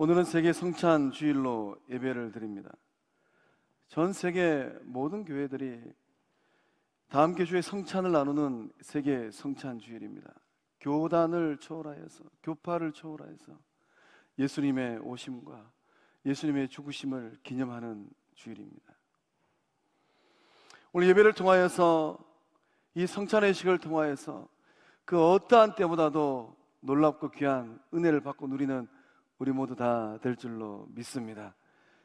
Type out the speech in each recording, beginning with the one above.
오늘은 세계 성찬 주일로 예배를 드립니다. 전 세계 모든 교회들이 다음 주에 성찬을 나누는 세계 성찬 주일입니다. 교단을 초월하여서, 교파를 초월하여서 예수님의 오심과 예수님의 죽으심을 기념하는 주일입니다. 오늘 예배를 통하여서, 이 성찬의 식을 통하여서 그 어떠한 때보다도 놀랍고 귀한 은혜를 받고 누리는 우리 모두 다 될 줄로 믿습니다.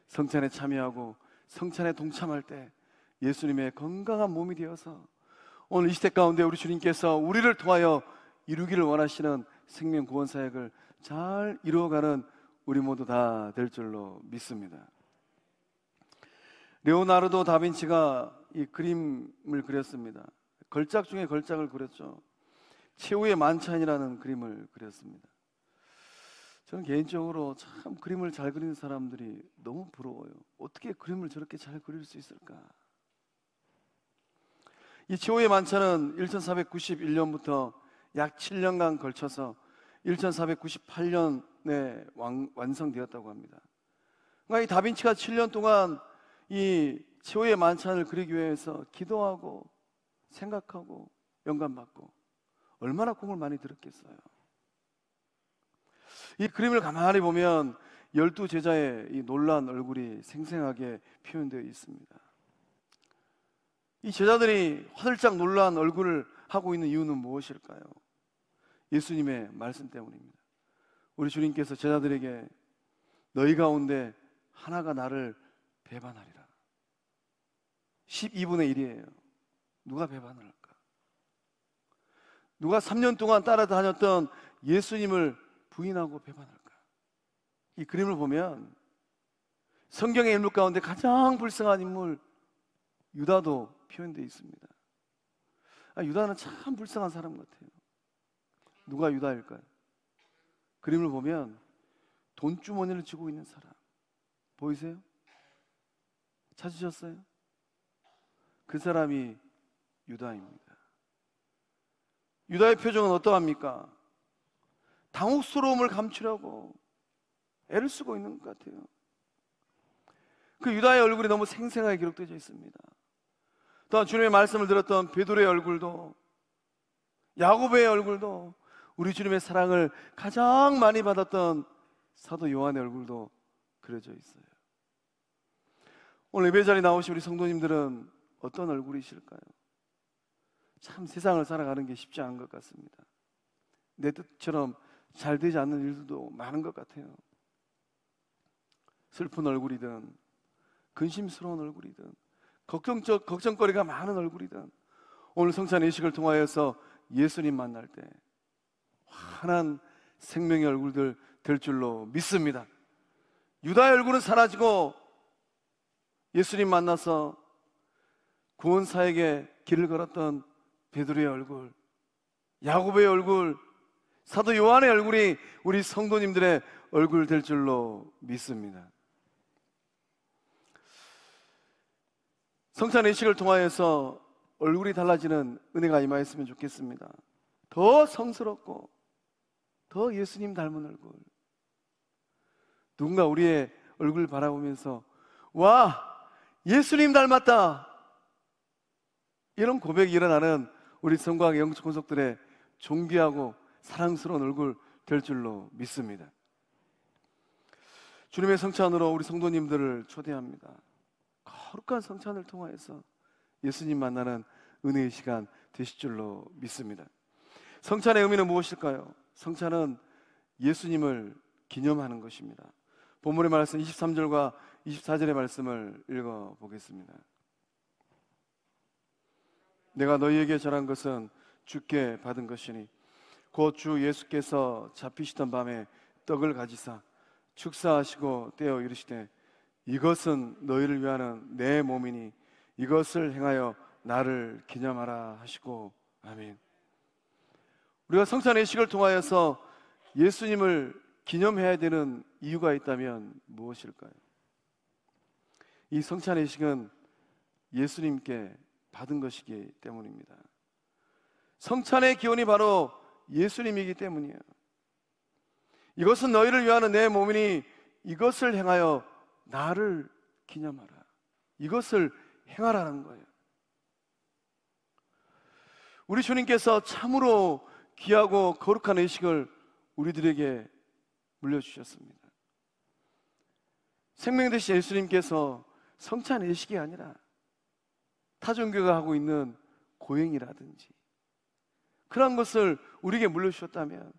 성찬에 참여하고 성찬에 동참할 때 예수님의 건강한 몸이 되어서 오늘 이 시대 가운데 우리 주님께서 우리를 통하여 이루기를 원하시는 생명 구원 사역을 잘 이루어가는 우리 모두 다 될 줄로 믿습니다. 레오나르도 다빈치가 이 그림을 그렸습니다. 걸작 중에 걸작을 그렸죠. 최후의 만찬이라는 그림을 그렸습니다. 저는 개인적으로 참 그림을 잘 그리는 사람들이 너무 부러워요. 어떻게 그림을 저렇게 잘 그릴 수 있을까? 이 최후의 만찬은 1491년부터 약 7년간 걸쳐서 1498년에 완성되었다고 합니다. 그러니까 이 다빈치가 7년 동안 이 최후의 만찬을 그리기 위해서 기도하고 생각하고 영감받고 얼마나 공을 많이 들였겠어요. 이 그림을 가만히 보면 12제자의 이 놀란 얼굴이 생생하게 표현되어 있습니다. 이 제자들이 화들짝 놀란 얼굴을 하고 있는 이유는 무엇일까요? 예수님의 말씀 때문입니다. 우리 주님께서 제자들에게 너희 가운데 하나가 나를 배반하리라. 12분의 1이에요. 누가 배반을 할까? 누가 3년 동안 따라다녔던 예수님을 부인하고 배반할까? 이 그림을 보면 성경의 인물 가운데 가장 불쌍한 인물 유다도 표현되어 있습니다. 유다는 참 불쌍한 사람 같아요. 누가 유다일까요? 그림을 보면 돈주머니를 쥐고 있는 사람 보이세요? 찾으셨어요? 그 사람이 유다입니다. 유다의 표정은 어떠합니까? 당혹스러움을 감추려고 애를 쓰고 있는 것 같아요. 그 유다의 얼굴이 너무 생생하게 기록되어 있습니다. 또한 주님의 말씀을 들었던 베드로의 얼굴도, 야고보의 얼굴도, 우리 주님의 사랑을 가장 많이 받았던 사도 요한의 얼굴도 그려져 있어요. 오늘 예배 자리에 나오신 우리 성도님들은 어떤 얼굴이실까요? 참 세상을 살아가는 게 쉽지 않은 것 같습니다. 내 뜻처럼 잘 되지 않는 일들도 많은 것 같아요. 슬픈 얼굴이든 근심스러운 얼굴이든 걱정거리가 많은 얼굴이든 오늘 성찬 예식을 통하여서 예수님 만날 때 환한 생명의 얼굴들 될 줄로 믿습니다. 유다의 얼굴은 사라지고 예수님 만나서 구원사에게 길을 걸었던 베드로의 얼굴, 야고보의 얼굴, 사도 요한의 얼굴이 우리 성도님들의 얼굴 될 줄로 믿습니다. 성찬 예식을 통하여서 얼굴이 달라지는 은혜가 임하였으면 좋겠습니다. 더 성스럽고 더 예수님 닮은 얼굴, 누군가 우리의 얼굴을 바라보면서 와, 예수님 닮았다, 이런 고백이 일어나는 우리 성곽의 영적 권속들의 존귀하고 사랑스러운 얼굴 될 줄로 믿습니다. 주님의 성찬으로 우리 성도님들을 초대합니다. 거룩한 성찬을 통하여서 예수님 만나는 은혜의 시간 되실 줄로 믿습니다. 성찬의 의미는 무엇일까요? 성찬은 예수님을 기념하는 것입니다. 본문의 말씀 23절과 24절의 말씀을 읽어보겠습니다. 내가 너희에게 전한 것은 주께 받은 것이니 곧 주 예수께서 잡히시던 밤에 떡을 가지사 축사하시고 떼어 이르시되 이것은 너희를 위하는 내 몸이니 이것을 행하여 나를 기념하라 하시고 아멘. 우리가 성찬 예식을 통하여서 예수님을 기념해야 되는 이유가 있다면 무엇일까요? 이 성찬 예식은 예수님께 받은 것이기 때문입니다. 성찬의 기원이 바로 예수님이기 때문이에요. 이것은 너희를 위하는 내 몸이니 이것을 행하여 나를 기념하라. 이것을 행하라는 거예요. 우리 주님께서 참으로 귀하고 거룩한 의식을 우리들에게 물려주셨습니다. 생명 되신 예수님께서 성찬 의식이 아니라 타종교가 하고 있는 고행이라든지 그런 것을 우리에게 물려주셨다면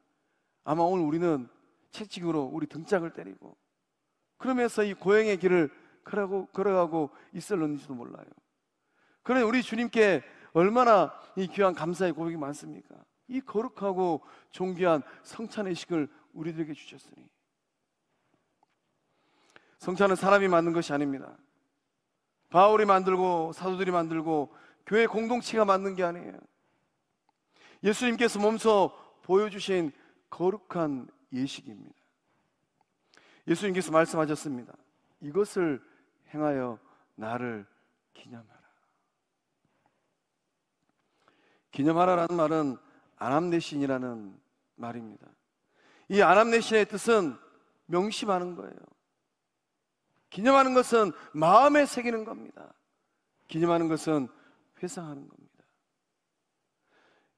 아마 오늘 우리는 채찍으로 우리 등짝을 때리고 그러면서 이 고행의 길을 걸어가고 있을는지도 몰라요. 그러나 우리 주님께 얼마나 이 귀한 감사의 고백이 많습니까? 이 거룩하고 존귀한 성찬의식을 우리들에게 주셨으니. 성찬은 사람이 만든 것이 아닙니다. 바울이 만들고 사도들이 만들고 교회 공동체가 만든 게 아니에요. 예수님께서 몸소 보여주신 거룩한 예식입니다. 예수님께서 말씀하셨습니다. 이것을 행하여 나를 기념하라. 기념하라라는 말은 아남네신이라는 말입니다. 이 아남네신의 뜻은 명심하는 거예요. 기념하는 것은 마음에 새기는 겁니다. 기념하는 것은 회상하는 겁니다.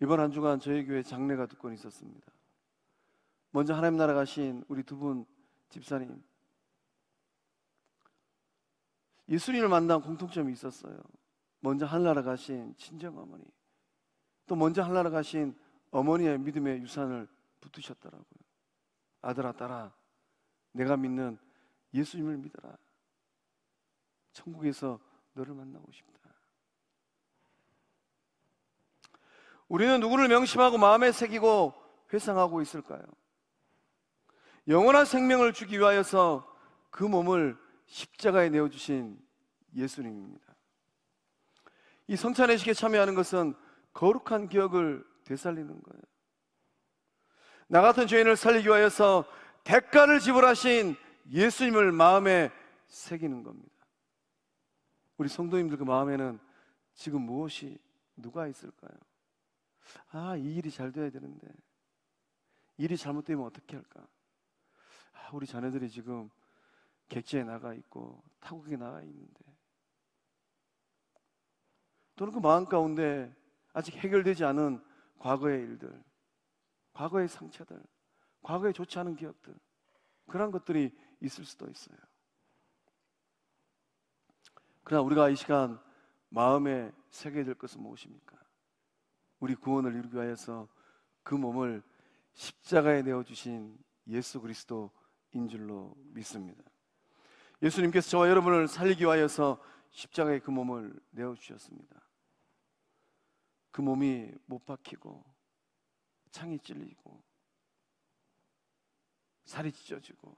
이번 한 주간 저희 교회 장례가 2건 있었습니다. 먼저 하나님 나라 가신 우리 2분 집사님, 예수님을 만난 공통점이 있었어요. 먼저 하늘나라 가신 친정어머니, 또 먼저 하늘나라 가신 어머니의 믿음의 유산을 붙드셨더라고요. 아들아 딸아, 내가 믿는 예수님을 믿어라. 천국에서 너를 만나고 싶다. 우리는 누구를 명심하고 마음에 새기고 회상하고 있을까요? 영원한 생명을 주기 위하여서 그 몸을 십자가에 내어주신 예수님입니다. 이 성찬의식에 참여하는 것은 거룩한 기억을 되살리는 거예요. 나 같은 죄인을 살리기 위하여서 대가를 지불하신 예수님을 마음에 새기는 겁니다. 우리 성도님들 그 마음에는 지금 무엇이 누가 있을까요? 아, 이 일이 잘 돼야 되는데 일이 잘못되면 어떻게 할까? 아, 우리 자녀들이 지금 객지에 나가 있고 타국에 나가 있는데, 또는 그 마음 가운데 아직 해결되지 않은 과거의 일들, 과거의 상처들, 과거에 좋지 않은 기억들, 그런 것들이 있을 수도 있어요. 그러나 우리가 이 시간 마음에 새겨야 될 것은 무엇입니까? 우리 구원을 이루기 위하여서 그 몸을 십자가에 내어주신 예수 그리스도인 줄로 믿습니다. 예수님께서 저와 여러분을 살리기 위하여서 십자가에 그 몸을 내어주셨습니다. 그 몸이 못 박히고 창이 찔리고 살이 찢어지고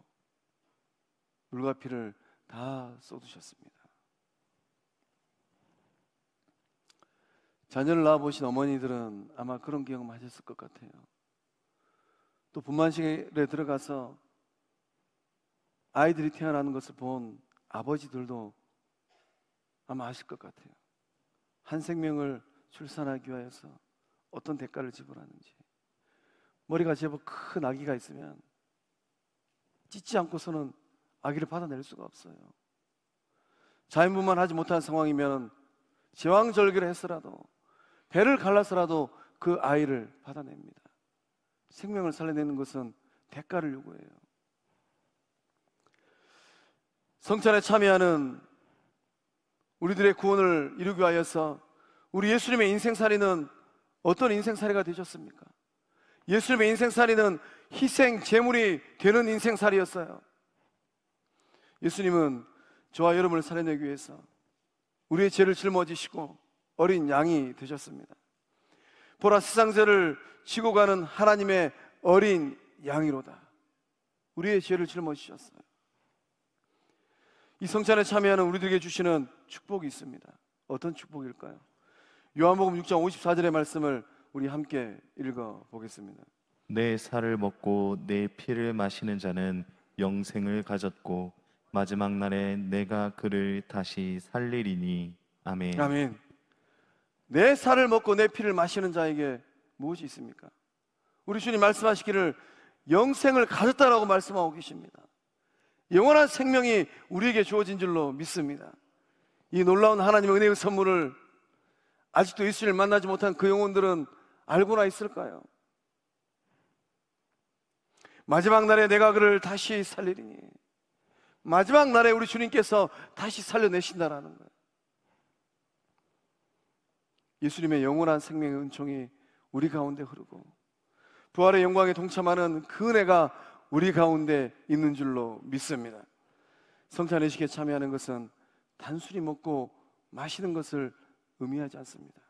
물과 피를 다 쏟으셨습니다. 자녀를 낳아보신 어머니들은 아마 그런 경험 하셨을 것 같아요. 또 분만실에 들어가서 아이들이 태어나는 것을 본 아버지들도 아마 아실 것 같아요. 한 생명을 출산하기 위해서 어떤 대가를 지불하는지. 머리가 제법 큰 아기가 있으면 찢지 않고서는 아기를 받아낼 수가 없어요. 자연분만 하지 못한 상황이면 제왕절개를 했더라도, 배를 갈라서라도 그 아이를 받아냅니다. 생명을 살려내는 것은 대가를 요구해요. 성찬에 참여하는 우리들의 구원을 이루기 위하여서 우리 예수님의 인생살이는 어떤 인생살이가 되셨습니까? 예수님의 인생살이는 희생 제물이 되는 인생살이었어요. 예수님은 저와 여러분을 살려내기 위해서 우리의 죄를 짊어지시고 어린 양이 되셨습니다. 보라, 세상죄를 지고 가는 하나님의 어린 양이로다. 우리의 죄를 짊어지셨어요. 이 성찬에 참여하는 우리들에게 주시는 축복이 있습니다. 어떤 축복일까요? 요한복음 6장 54절의 말씀을 우리 함께 읽어보겠습니다. 내 살을 먹고 내 피를 마시는 자는 영생을 가졌고 마지막 날에 내가 그를 다시 살리리니. 아멘. 아멘. 내 살을 먹고 내 피를 마시는 자에게 무엇이 있습니까? 우리 주님 말씀하시기를 영생을 가졌다라고 말씀하고 계십니다. 영원한 생명이 우리에게 주어진 줄로 믿습니다. 이 놀라운 하나님의 은혜의 선물을 아직도 예수를 만나지 못한 그 영혼들은 알고나 있을까요? 마지막 날에 내가 그를 다시 살리리니, 마지막 날에 우리 주님께서 다시 살려내신다라는 거예요. 예수님의 영원한 생명의 은총이 우리 가운데 흐르고 부활의 영광에 동참하는 그 은혜가 우리 가운데 있는 줄로 믿습니다. 성찬의식에 참여하는 것은 단순히 먹고 마시는 것을 의미하지 않습니다.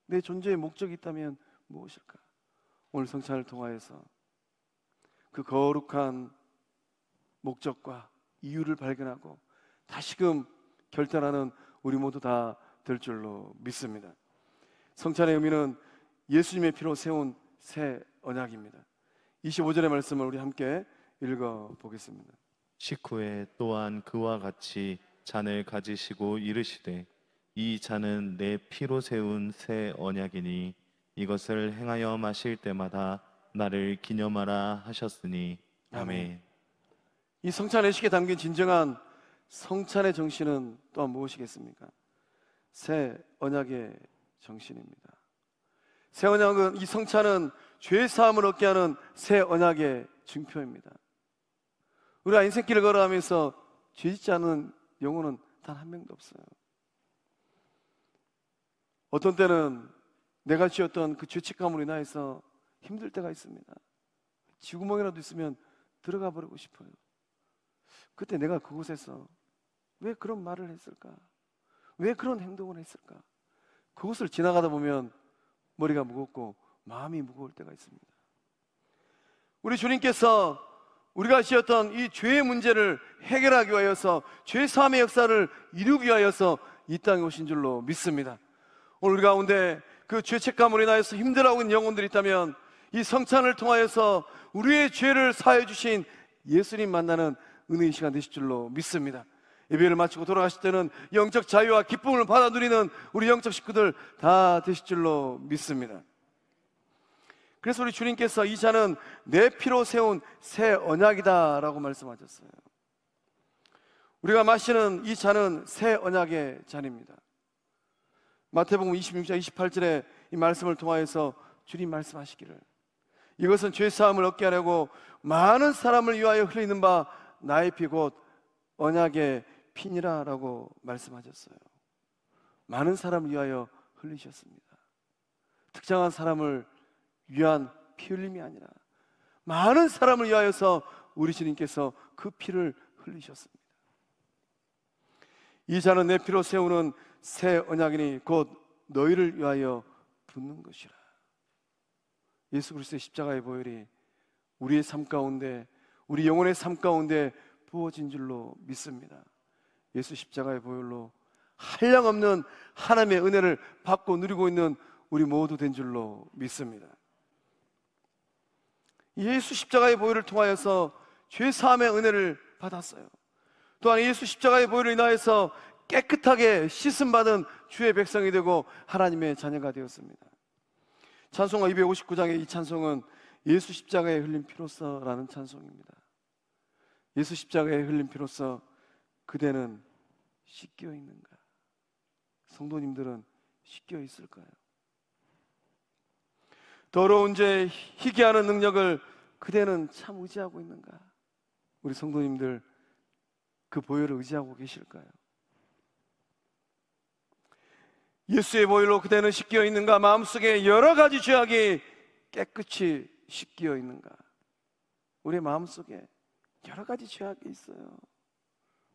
내 존재의 목적이 있다면 무엇일까? 오늘 성찬을 통하여서 그 거룩한 목적과 이유를 발견하고 다시금 결단하는 우리 모두 다 될 줄로 믿습니다. 성찬의 의미는 예수님의 피로 세운 새 언약입니다. 25절의 말씀을 우리 함께 읽어보겠습니다. 식후에 또한 그와 같이 잔을 가지시고 이르시되 이 잔은 내 피로 세운 새 언약이니 이것을 행하여 마실 때마다 나를 기념하라 하셨으니 아멘. 이 성찬의식에 담긴 진정한 성찬의 정신은 또한 무엇이겠습니까? 새 언약의 정신입니다. 새 언약은, 이 성찬은 죄 사함을 얻게 하는 새 언약의 증표입니다. 우리가 인생길을 걸어가면서 죄 짓지 않은 영혼은 단 한 명도 없어요. 어떤 때는 내가 지었던 그 죄책감으로 인하여서 힘들 때가 있습니다. 쥐구멍이라도 있으면 들어가 버리고 싶어요. 그때 내가 그곳에서 왜 그런 말을 했을까? 왜 그런 행동을 했을까? 그곳을 지나가다 보면 머리가 무겁고 마음이 무거울 때가 있습니다. 우리 주님께서 우리가 지었던 이 죄의 문제를 해결하기 위하여서 죄 사함의 역사를 이루기 위하여서 이 땅에 오신 줄로 믿습니다. 오늘 우리 가운데 그 죄책감으로 인하여서 힘들어하고 있는 영혼들이 있다면 이 성찬을 통하여서 우리의 죄를 사해 주신 예수님 만나는 은혜의 시간 되실 줄로 믿습니다. 예배를 마치고 돌아가실 때는 영적 자유와 기쁨을 받아 누리는 우리 영적 식구들 다 되실 줄로 믿습니다. 그래서 우리 주님께서 이 잔은 내 피로 세운 새 언약이다 라고 말씀하셨어요. 우리가 마시는 이 잔은 새 언약의 잔입니다. 마태복음 26장 28절에 이 말씀을 통하여서 주님 말씀하시기를 이것은 죄사함을 얻게 하려고 많은 사람을 위하여 흘리는 바 나의 피 곧 언약의 피니라 라고 말씀하셨어요. 많은 사람을 위하여 흘리셨습니다. 특정한 사람을 위한 피 흘림이 아니라 많은 사람을 위하여서 우리 주님께서 그 피를 흘리셨습니다. 이 잔은 내 피로 세우는 새 언약이니 곧 너희를 위하여 붓는 것이라. 예수 그리스도의 십자가의 보혈이 우리의 삶 가운데, 우리 영혼의 삶 가운데 부어진 줄로 믿습니다. 예수 십자가의 보혈로 한량없는 하나님의 은혜를 받고 누리고 있는 우리 모두 된 줄로 믿습니다. 예수 십자가의 보혈을 통하여서 죄 사함의 은혜를 받았어요. 또한 예수 십자가의 보혈을 인하여서 깨끗하게 씻음받은 주의 백성이 되고 하나님의 자녀가 되었습니다. 찬송가 259장의 이 찬송은 예수 십자가에 흘린 피로써라는 찬송입니다. 예수 십자가에 흘린 피로써 그대는 씻겨 있는가? 성도님들은 씻겨 있을까요? 더러운 죄 희게 하는 능력을 그대는 참 의지하고 있는가? 우리 성도님들 그 보혈을 의지하고 계실까요? 예수의 보혈로 그대는 씻겨 있는가? 마음속에 여러 가지 죄악이 깨끗이 씻겨 있는가? 우리 마음속에 여러 가지 죄악이 있어요.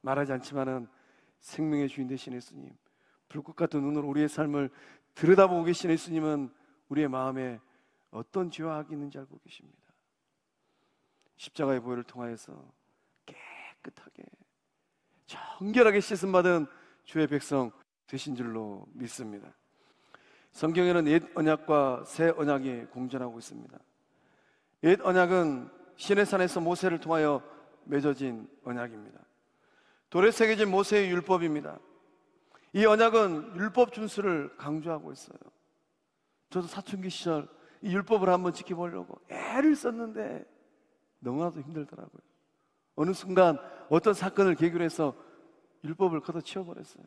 말하지 않지만은 생명의 주인 되신 예수님, 불꽃 같은 눈으로 우리의 삶을 들여다보고 계신 예수님은 우리의 마음에 어떤 죄와 악이 있는지 알고 계십니다. 십자가의 보혈을 통하여서 깨끗하게 정결하게 씻음받은 주의 백성 되신 줄로 믿습니다. 성경에는 옛 언약과 새 언약이 공존하고 있습니다. 옛 언약은 시내산에서 모세를 통하여 맺어진 언약입니다. 돌에 새겨진 모세의 율법입니다. 이 언약은 율법 준수를 강조하고 있어요. 저도 사춘기 시절 이 율법을 한번 지켜보려고 애를 썼는데 너무나도 힘들더라고요. 어느 순간 어떤 사건을 계기로 해서 율법을 걷어치워버렸어요.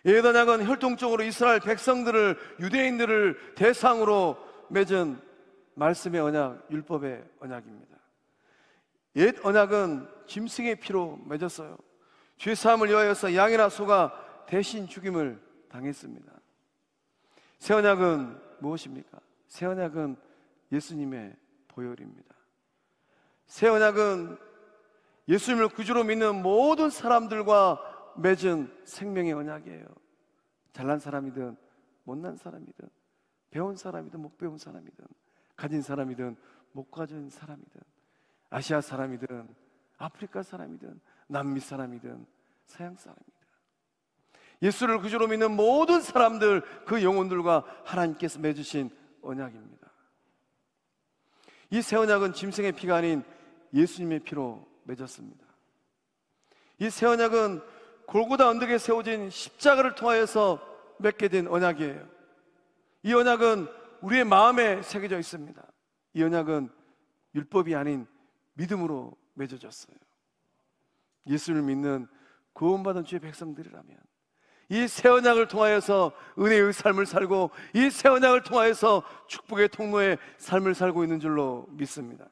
옛 언약은 혈통적으로 이스라엘 백성들을, 유대인들을 대상으로 맺은 말씀의 언약, 율법의 언약입니다. 옛 언약은 짐승의 피로 맺었어요. 죄사함을 위하여서 양이나 소가 대신 죽임을 당했습니다. 새 언약은 무엇입니까? 새 언약은 예수님의 보혈입니다. 새 언약은 예수님을 구주로 믿는 모든 사람들과 맺은 생명의 언약이에요. 잘난 사람이든 못난 사람이든 배운 사람이든 못 배운 사람이든 가진 사람이든 못 가진 사람이든 아시아 사람이든 아프리카 사람이든 남미 사람이든 서양 사람이든 예수를 구주로 믿는 모든 사람들, 그 영혼들과 하나님께서 맺으신 언약입니다. 이 새 언약은 짐승의 피가 아닌 예수님의 피로 맺었습니다. 이 새 언약은 골고다 언덕에 세워진 십자가를 통하여서 맺게 된 언약이에요. 이 언약은 우리의 마음에 새겨져 있습니다. 이 언약은 율법이 아닌 믿음으로 맺어졌어요. 예수를 믿는 구원받은 주의 백성들이라면 이 새 언약을 통하여서 은혜의 삶을 살고 이 새 언약을 통하여서 축복의 통로의 삶을 살고 있는 줄로 믿습니다.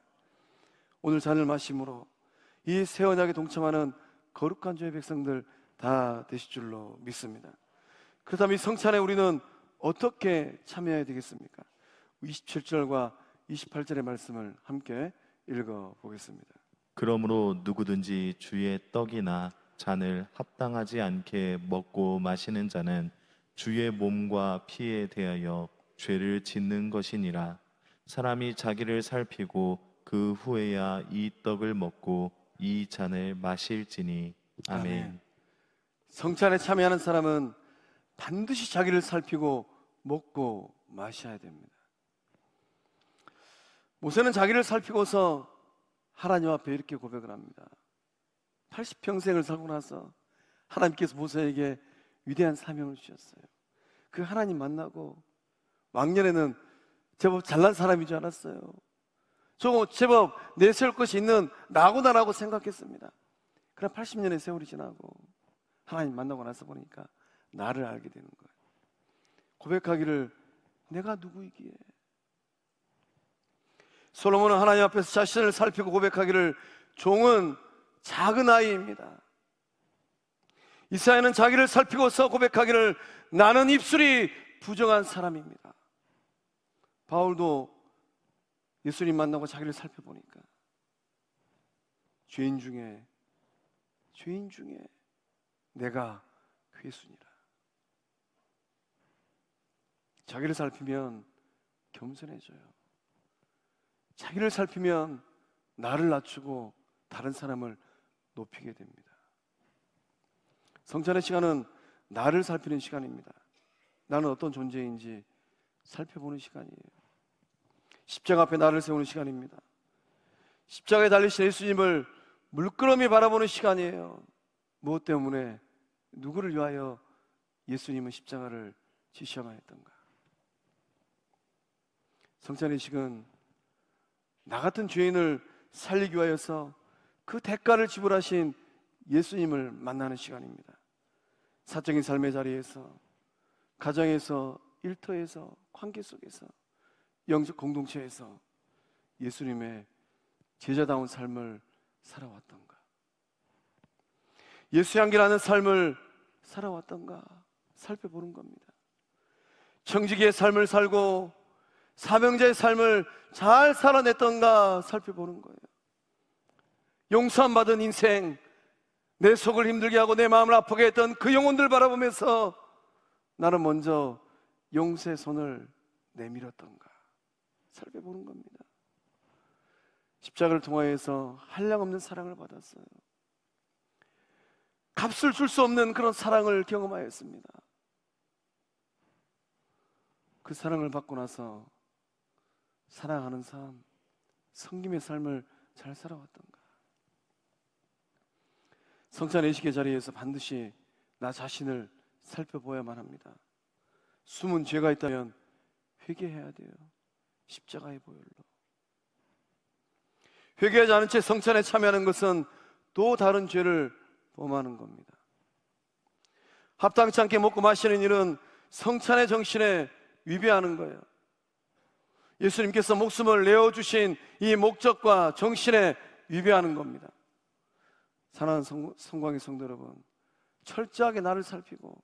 오늘 잔을 마심으로 이 새 언약에 동참하는 거룩한 주의 백성들 다 되실 줄로 믿습니다. 그렇다면 이 성찬에 우리는 어떻게 참여해야 되겠습니까? 27절과 28절의 말씀을 함께 읽어보겠습니다. 그러므로 누구든지 주의 떡이나 잔을 합당하지 않게 먹고 마시는 자는 주의 몸과 피에 대하여 죄를 짓는 것이니라. 사람이 자기를 살피고 그 후에야 이 떡을 먹고 이 잔을 마실지니. 아멘. 성찬에 참여하는 사람은 반드시 자기를 살피고 먹고 마셔야 됩니다. 모세는 자기를 살피고서 하나님 앞에 이렇게 고백을 합니다. 80평생을 살고 나서 하나님께서 모세에게 위대한 사명을 주셨어요. 그 하나님 만나고 왕년에는 제법 잘난 사람인 줄 알았어요. 제법 내세울 것이 있는 나구나라고 생각했습니다. 그러나 80년의 세월이 지나고 하나님 만나고 나서 보니까 나를 알게 되는 거예요. 고백하기를 내가 누구이기에. 솔로몬은 하나님 앞에서 자신을 살피고 고백하기를 종은 작은 아이입니다. 이사야는 자기를 살피고서 고백하기를 나는 입술이 부정한 사람입니다. 바울도 예수님 만나고 자기를 살펴보니까 죄인 중에 내가 괴순이라. 자기를 살피면 겸손해져요. 자기를 살피면 나를 낮추고 다른 사람을 높이게 됩니다. 성찬의 시간은 나를 살피는 시간입니다. 나는 어떤 존재인지 살펴보는 시간이에요. 십자가 앞에 나를 세우는 시간입니다. 십자가에 달리신 예수님을 물끄러미 바라보는 시간이에요. 무엇 때문에, 누구를 위하여 예수님은 십자가를 지셔야했던가? 성찬의 식은 나 같은 죄인을 살리기 위하여서 그 대가를 지불하신 예수님을 만나는 시간입니다. 사적인 삶의 자리에서, 가정에서, 일터에서, 관계 속에서, 영적 공동체에서 예수님의 제자다운 삶을 살아왔던가? 예수 향기 나는 삶을 살아왔던가? 살펴보는 겁니다. 청지기의 삶을 살고 사명자의 삶을 잘 살아냈던가 살펴보는 거예요. 용서함 받은 인생, 내 속을 힘들게 하고 내 마음을 아프게 했던 그 영혼들 바라보면서 나는 먼저 용서의 손을 내밀었던가 살펴보는 겁니다. 십자가를 통하여서 한량없는 사랑을 받았어요. 값을 줄 수 없는 그런 사랑을 경험하였습니다. 그 사랑을 받고 나서 사랑하는 삶, 섬김의 삶을 잘 살아왔던가? 성찬 예식의 자리에서 반드시 나 자신을 살펴보아야만 합니다. 숨은 죄가 있다면 회개해야 돼요. 십자가의 보혈로. 회개하지 않은 채 성찬에 참여하는 것은 또 다른 죄를 범하는 겁니다. 합당치 않게 먹고 마시는 일은 성찬의 정신에 위배하는 거예요. 예수님께서 목숨을 내어주신 이 목적과 정신에 위배하는 겁니다. 사랑하는 성광의 성도 여러분, 철저하게 나를 살피고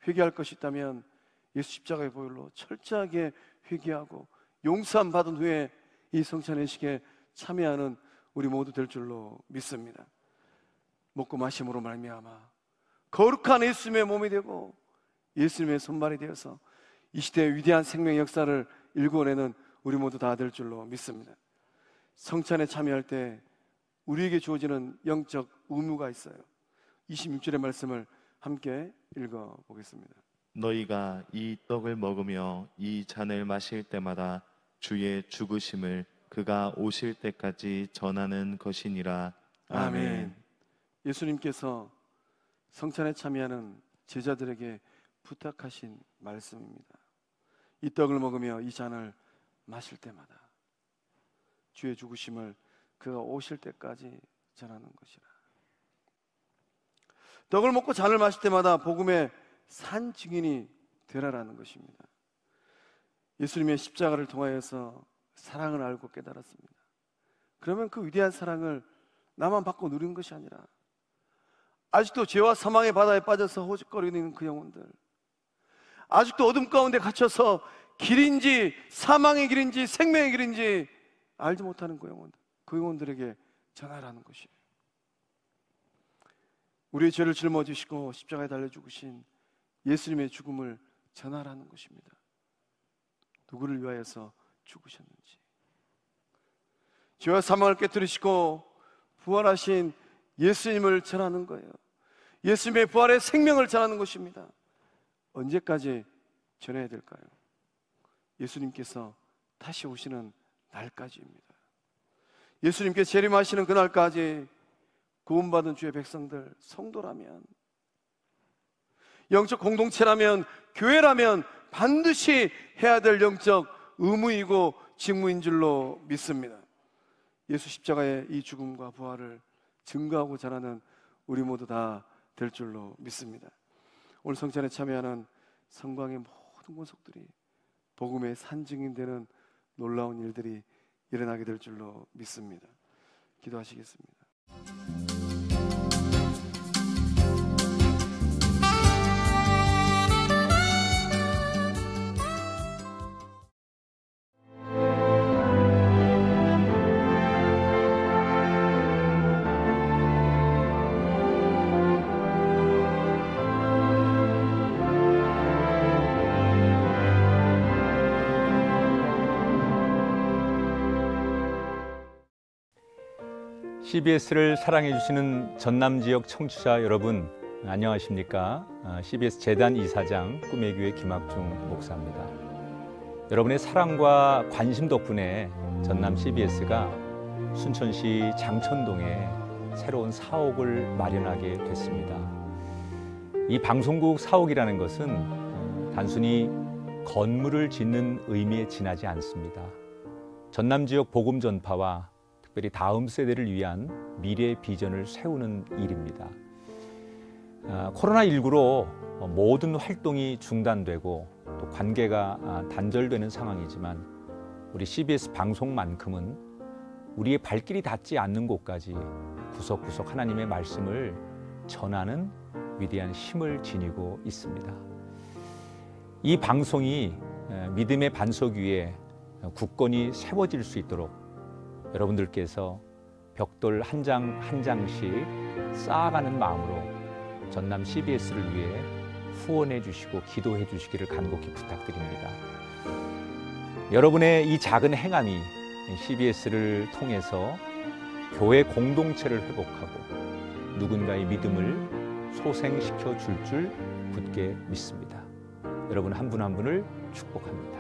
회개할 것이 있다면 예수 십자가의 보혈로 철저하게 회개하고 용서함 받은 후에 이 성찬의식에 참여하는 우리 모두 될 줄로 믿습니다. 먹고 마심으로 말미암아 거룩한 예수님의 몸이 되고 예수님의 손발이 되어서 이 시대의 위대한 생명의 역사를 일궈내는 우리 모두 다 될 줄로 믿습니다. 성찬에 참여할 때 우리에게 주어지는 영적 의무가 있어요. 26절의 말씀을 함께 읽어보겠습니다. 너희가 이 떡을 먹으며 이 잔을 마실 때마다 주의 죽으심을 그가 오실 때까지 전하는 것이니라. 아멘. 예수님께서 성찬에 참여하는 제자들에게 부탁하신 말씀입니다. 이 떡을 먹으며 이 잔을 마실 때마다 주의 죽으심을 그가 오실 때까지 전하는 것이라. 떡을 먹고 잔을 마실 때마다 복음의 산 증인이 되라라는 것입니다. 예수님의 십자가를 통하여서 사랑을 알고 깨달았습니다. 그러면 그 위대한 사랑을 나만 받고 누린 것이 아니라 아직도 죄와 사망의 바다에 빠져서 호적거리는 그 영혼들, 아직도 어둠 가운데 갇혀서 길인지 사망의 길인지 생명의 길인지 알지 못하는 그 영혼들, 그 영혼들에게 전하라는 것이에요. 우리의 죄를 짊어지시고 십자가에 달려 죽으신 예수님의 죽음을 전하라는 것입니다. 누구를 위하여서 죽으셨는지, 죄와 사망을 깨뜨리시고 부활하신 예수님을 전하는 거예요. 예수님의 부활의 생명을 전하는 것입니다. 언제까지 전해야 될까요? 예수님께서 다시 오시는 날까지입니다. 예수님께서 재림하시는 그날까지 구원받은 주의 백성들, 성도라면, 영적 공동체라면, 교회라면 반드시 해야 될 영적 의무이고 직무인 줄로 믿습니다. 예수 십자가의 이 죽음과 부활을 증거하고 전하는 우리 모두 다 될 줄로 믿습니다. 오늘 성찬에 참여하는 성광의 모든 권속들이 복음의 산증인 되는 놀라운 일들이 일어나게 될 줄로 믿습니다. 기도하시겠습니다. CBS를 사랑해 주시는 전남 지역 청취자 여러분, 안녕하십니까? CBS 재단 이사장 꿈의 교회 김학중 목사입니다. 여러분의 사랑과 관심 덕분에 전남 CBS가 순천시 장천동에 새로운 사옥을 마련하게 됐습니다. 이 방송국 사옥이라는 것은 단순히 건물을 짓는 의미에 지나지 않습니다. 전남 지역 복음 전파와 특별히 다음 세대를 위한 미래 비전을 세우는 일입니다. 코로나19로 모든 활동이 중단되고 또 관계가 단절되는 상황이지만 우리 CBS 방송만큼은 우리의 발길이 닿지 않는 곳까지 구석구석 하나님의 말씀을 전하는 위대한 힘을 지니고 있습니다. 이 방송이 믿음의 반석 위에 굳건히 세워질 수 있도록 여러분들께서 벽돌 한 장 한 장씩 쌓아가는 마음으로 전남 CBS를 위해 후원해 주시고 기도해 주시기를 간곡히 부탁드립니다. 여러분의 이 작은 행함이 CBS를 통해서 교회 공동체를 회복하고 누군가의 믿음을 소생시켜 줄 굳게 믿습니다. 여러분 한 분 한 분을 축복합니다.